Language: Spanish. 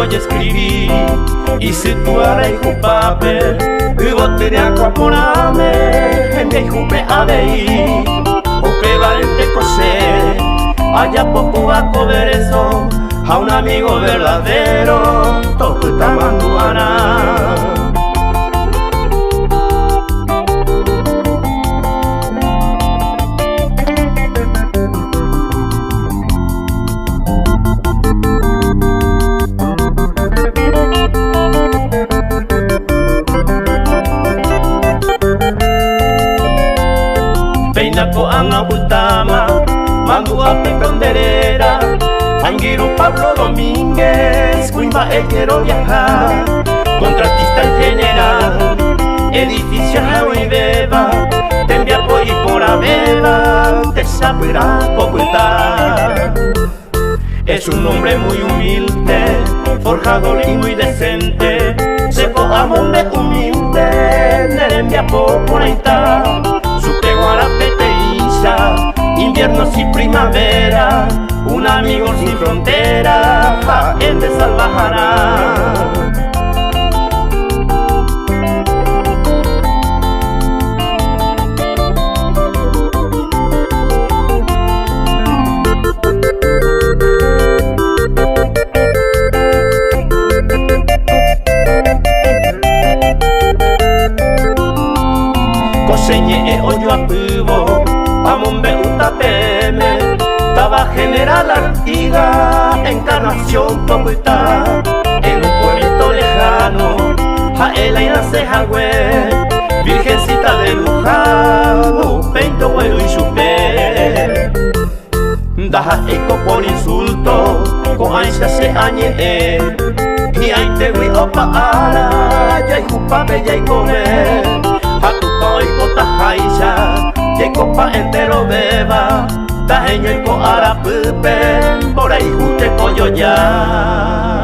voy a escribir y situar hijo papel Uboteria coaporame Gente hijupe abei Upe valente cosé Allá poco a cover eso A un amigo verdadero Toco tamanduana. Peinaco anga utama Mandu api conderera Anguiro Pablo Domínguez Cuimba quiero viajar Contratista en general Edificio Javi Beba Tembiapo y por Abeba Te sabrá ocultar. Es un hombre muy humilde Forjador y muy decente Seco amor de humilde Nerembiapo por ahí está inviernos y primavera, un amigo sin frontera, en de Salvajara. Coseñe oyo a pubo Amombe utapeme, Taba General Artiga, Encarnación Tocuita, en un pueblito lejano, Jaela y la Cejagüe, Virgencita de Luján, Peito Güero y Chupé. Daja eco por insulto, con ansia se añe, y ahí te voy a parar, ya hay jupabe, ya hay comer, a tu toy cotajaisha. Que copa entero beba, tajeño y coara pupen, por ahí juste pollo ya.